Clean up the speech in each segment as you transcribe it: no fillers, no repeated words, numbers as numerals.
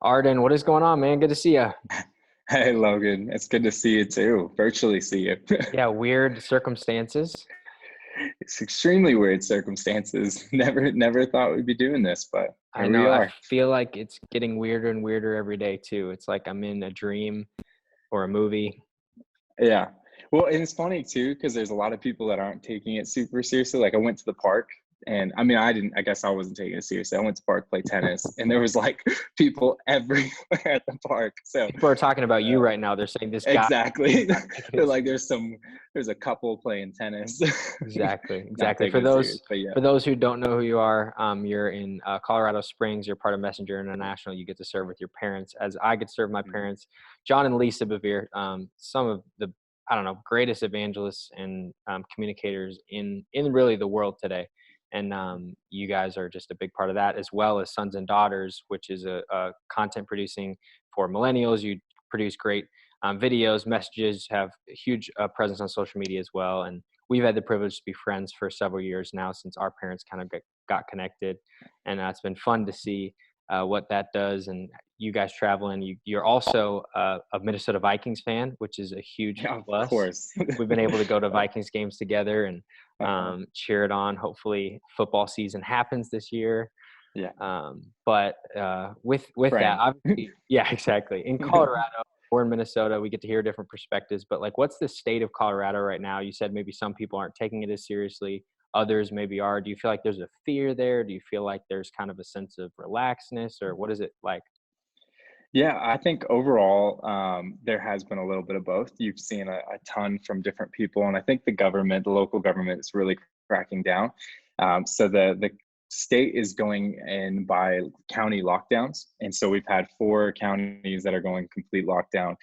Arden, what is going on, man? Good to see you. Hey Logan, it's good to see you too. Virtually see you. Yeah, weird circumstances. It's extremely weird circumstances. Never thought we'd be doing this, but I here we know. I are. feel like it's getting weirder and weirder every day too. It's like I'm in a dream or a movie. Yeah. Well, and it's funny too, because there's a lot of people that aren't taking it super seriously. Like I went to the park and I mean, I guess I wasn't taking it seriously. I went to the park, play tennis, and there was like people everywhere at the park. So People are talking about you uh, right now. They're saying this guy is exactly. not taking They're it like, serious. there's a couple playing tennis, Exactly, not exactly. taking For it serious. those But yeah. for those who don't know who you are, you're in Colorado Springs. You're part of Messenger International. You get to serve with your parents, as I get to serve my Mhm. parents, John and Lisa Bevere. Some of the I don't know greatest evangelists and communicators in really the world today. And you guys are just a big part of that, as well as Sons and Daughters, which is a content producing for millennials. You produce great videos, messages, have a huge presence on social media as well. And we've had the privilege to be friends for several years now since our parents kind of got connected. And it's been fun to see what that does. And you guys traveling, you're also a Minnesota Vikings fan, which is a huge Yeah, of plus. course. We've been able to go to Vikings games together and Uh-huh. cheer it on. Hopefully football season happens this year. Yeah, But with that, praying. obviously, yeah, exactly. In Colorado or in Minnesota, we get to hear different perspectives. But like, what's the state of Colorado right now? You said maybe some people aren't taking it as seriously, others maybe are. Do you feel like there's a fear there? Do you feel like there's kind of a sense of relaxedness, or what is it like? Yeah, I think overall, there has been a little bit of both. You've seen a ton from different people, and I think the local government is really cracking down. So the state is going in by county lockdowns, and so we've had four counties that are going complete lockdown.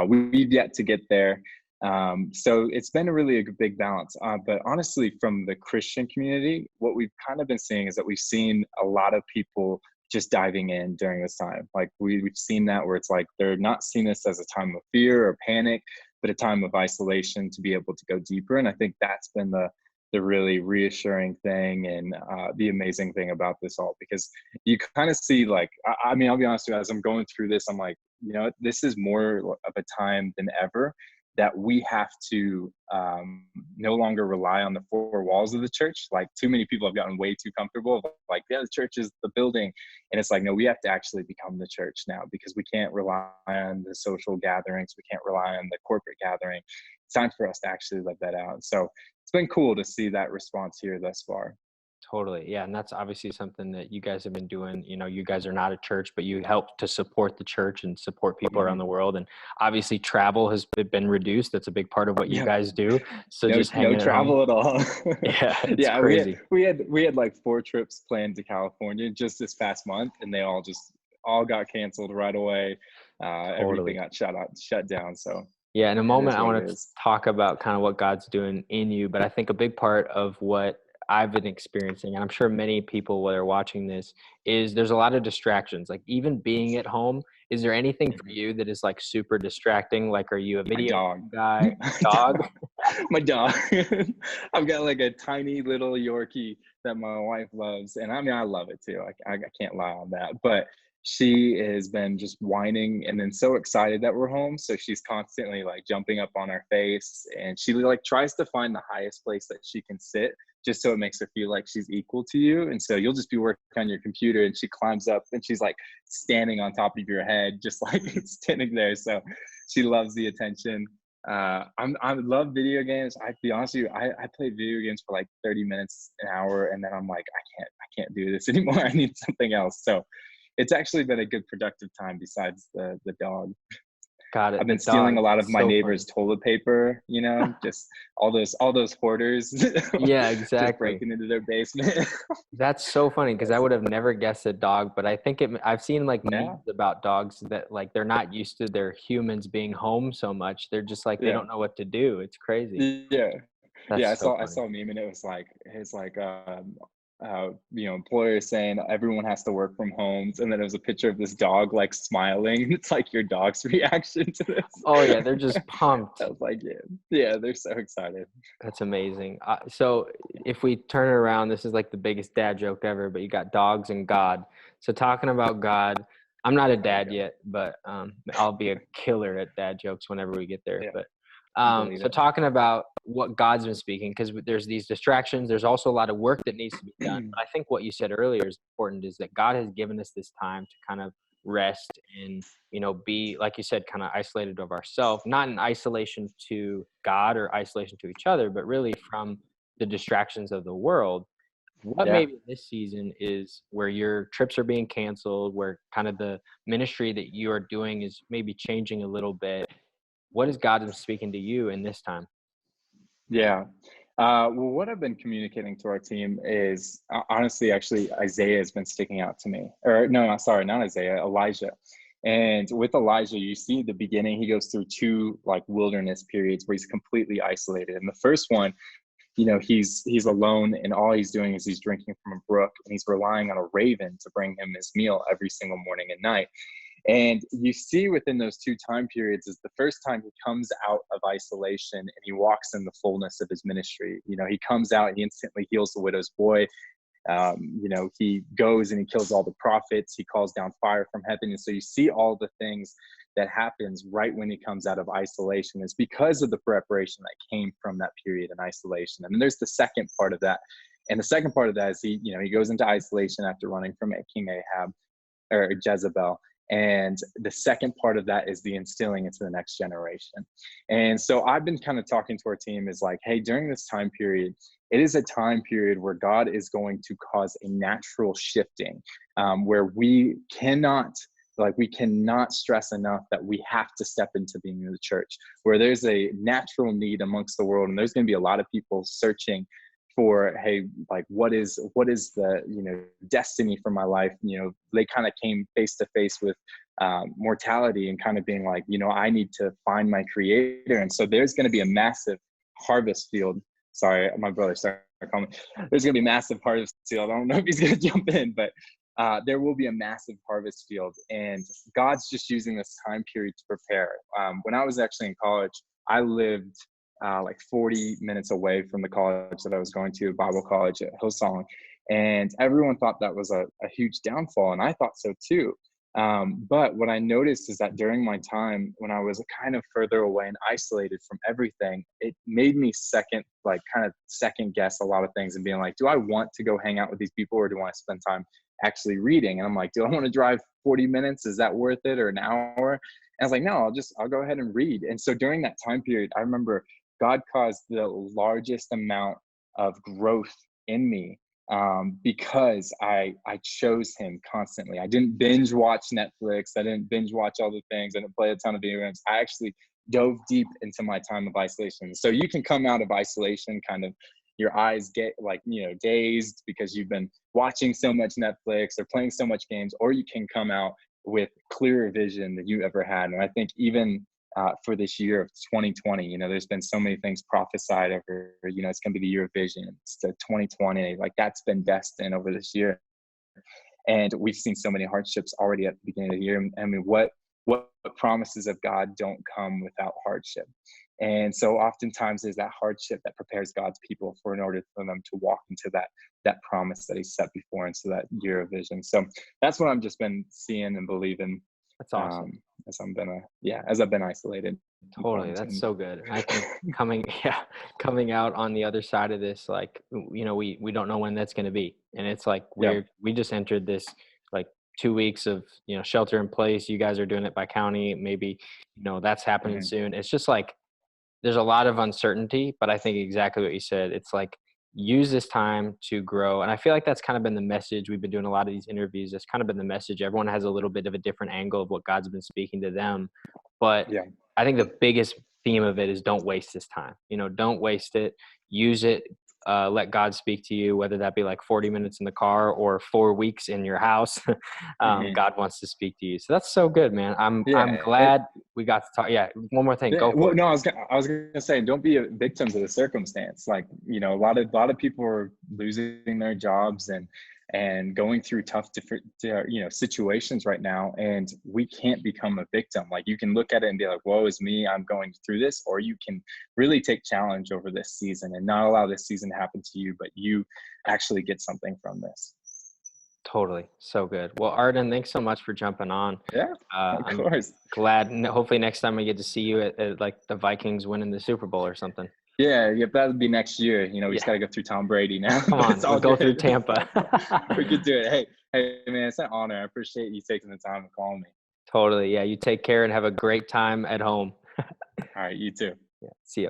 We've yet to get there. So it's been a really a big balance. But honestly, from the Christian community, what we've kind of been seeing is that we've seen a lot of people just diving in during this time. Like we've seen that where it's like they're not seeing this as a time of fear or panic, but a time of isolation to be able to go deeper. And I think that's been the really reassuring thing and the amazing thing about this all, because you kind of see like I mean, I'll be honest with you, as I'm going through this, I'm like, this is more of a time than ever that we have to no longer rely on the four walls of the church. Like too many people have gotten way too comfortable. Like, yeah, the church is the building. And it's like, no, we have to actually become the church now, because we can't rely on the social gatherings. We can't rely on the corporate gathering. It's time for us to actually let that out. So it's been cool to see that response here thus far. Totally. Yeah. And that's obviously something that you guys have been doing. You guys are not a church, but you help to support the church and support people around Mhm. the world. And obviously travel has been reduced. That's a big part of what you Yeah, guys do. So no just no hanging at home. travel at all. Yeah, it's Yeah, we had crazy. we had we had like four trips planned to California just this past month, and they all got canceled right away. Everything Totally. got shut down. So Yeah. In a it moment, is I what want it to is. talk about kind of what God's doing in you. But I think a big part of what I've been experiencing, and I'm sure many people, while they're watching this, is there's a lot of distractions. Like even being at home, is there anything for Mhm. you that is like super distracting? Like, are you a My video dog. game guy? My Dog? dog. My dog. I've got like a tiny little Yorkie that my wife loves, and I mean I love it too. I can't lie on that, but she has been just whining and then so excited that we're home. So she's constantly like jumping up on our face, and she like tries to find the highest place that she can sit, just so it makes her feel like she's equal to you. And so you'll just be working on your computer, and she climbs up and she's like standing on top of your head, just like standing there. So she loves the attention. I love video games. I be honest with you, I play video games for like 30 minutes an hour, and then I'm like, I can't do this anymore. I need something else. So it's actually been a good productive time besides the dog. Got I've it. The been stealing dog. a lot of It's my so neighbor's funny. toilet paper, just all those hoarders Yeah, just exactly. breaking into their basement. That's so funny because I That's would have never guessed a dog, but I think I've seen like yeah, memes about dogs that like they're not used to their humans being home so much. They're just like they yeah. don't know what to do. It's crazy. Yeah. Yeah, That's I so saw I funny. saw a meme, and it was like his like employer saying everyone has to work from homes, and then it was a picture of this dog like smiling. It's like your dog's reaction to this. Oh yeah, they're just I pumped. was like, yeah, they're so excited. That's amazing. So if we turn it around, this is like the biggest dad joke ever, but you got dogs and God. So talking about God, I'm not a There you dad go. yet, but I'll be a killer at dad jokes whenever we get there. Yeah, But I believe so it. talking about what God's been speaking, because there's these distractions. There's also a lot of work that needs to be done. But I think what you said earlier is important, is that God has given us this time to kind of rest and, be, like you said, kind of isolated of ourselves, not in isolation to God or isolation to each other, but really from the distractions of the world. What Yeah. maybe this season is where your trips are being canceled, where kind of the ministry that you are doing is maybe changing a little bit. What is God speaking to you in this time? Yeah. Well, what I've been communicating to our team is honestly, actually, Isaiah has been sticking out to me. Or no, not sorry, not Isaiah, Elijah. And with Elijah, you see the beginning, he goes through two like wilderness periods where he's completely isolated. And the first one, he's alone, and all he's doing is he's drinking from a brook, and he's relying on a raven to bring him his meal every single morning and night. And you see within those two time periods is the first time he comes out of isolation and he walks in the fullness of his ministry. He comes out, he instantly heals the widow's boy. He goes and he kills all the prophets. He calls down fire from heaven. And so you see all the things that happens right when he comes out of isolation is because of the preparation that came from that period in isolation. And then there's the second part of that. And the second part of that is he goes into isolation after running from King Ahab or Jezebel. And the second part of that is the instilling into the next generation. And so I've been kind of talking to our team is like, hey, during this time period, it is a time period where God is going to cause a natural shifting, where we cannot stress enough that we have to step into being in the church, where there's a natural need amongst the world. And there's going to be a lot of people searching for, hey, like what is the destiny for my life. They kind of came face to face with mortality and kind of being like, I need to find my creator. And so there's going to be a massive harvest field. Sorry, my brother started calling me. There's going to be a massive harvest field. I don't know if he's going to jump in, but there will be a massive harvest field, and God's just using this time period to prepare. When I was actually in college, I lived like 40 minutes away from the college that I was going to, Bible college at Hillsong. And everyone thought that was a huge downfall. And I thought so too. But what I noticed is that during my time when I was kind of further away and isolated from everything, it made me kind of second guess a lot of things and being like, do I want to go hang out with these people, or do I want to spend time actually reading? And I'm like, do I want to drive 40 minutes? Is that worth it? Or an hour? And I was like, no, I'll go ahead and read. And so during that time period, I remember God caused the largest amount of growth in me, because I chose Him constantly. I didn't binge watch Netflix. I didn't binge watch all the things. I didn't play a ton of video games. I actually dove deep into my time of isolation. So you can come out of isolation kind of, your eyes get like, dazed because you've been watching so much Netflix or playing so much games, or you can come out with clearer vision than you ever had. And I think even for this year of 2020, there's been so many things prophesied over, it's going to be the year of vision. It's the 2020, like that's been destined over this year. And we've seen so many hardships already at the beginning of the year. I mean, what promises of God don't come without hardship? And so oftentimes there's that hardship that prepares God's people in order for them to walk into that promise that He set before, and so that year of vision. So that's what I've just been seeing and believing, That's awesome. as I've been isolated and Totally. That's quarantined. so good. And I think coming out on the other side of this, like, we don't know when that's going to be. And it's like, Yeah. we just entered this like 2 weeks of, shelter in place. You guys are doing it by county. Maybe, that's happening Hmm. soon. It's just like, there's a lot of uncertainty, but I think exactly what you said. It's like, use this time to grow. And I feel like that's kind of been the message. We've been doing a lot of these interviews. That's kind of been the message. Everyone has a little bit of a different angle of what God's been speaking to them. But Yeah. I think the biggest theme of it is don't waste this time. Don't waste it. Use it. Let God speak to you, whether that be like 40 minutes in the car or 4 weeks in your house. Hmm. God wants to speak to you. So that's so good, man. I'm Yeah. glad we got to talk. Yeah. One more thing. Yeah, Go well, for it. no, I was gonna say, don't be a victim to the circumstance. Like, a lot of people are losing their jobs and going through tough different situations right now, and we can't become a victim. Like, you can look at it and be like, "Woe is me, I'm going through this," or you can really take challenge over this season and not allow this season to happen to you, but you actually get something from this. Totally. So good. Well, Arden, thanks so much for jumping on. Yeah, of I'm course. glad. Hopefully, next time we get to see you at like the Vikings winning the Super Bowl or something. Yeah, yep, that would be next year. We just Yeah. got to go through Tom Brady now, Come but it's on. We'll all go through good. Tampa. We could do it. Hey, man, it's an honor. I appreciate you taking the time to call me. Totally. Yeah. You take care and have a great time at home. All right, you too. Yeah. See ya.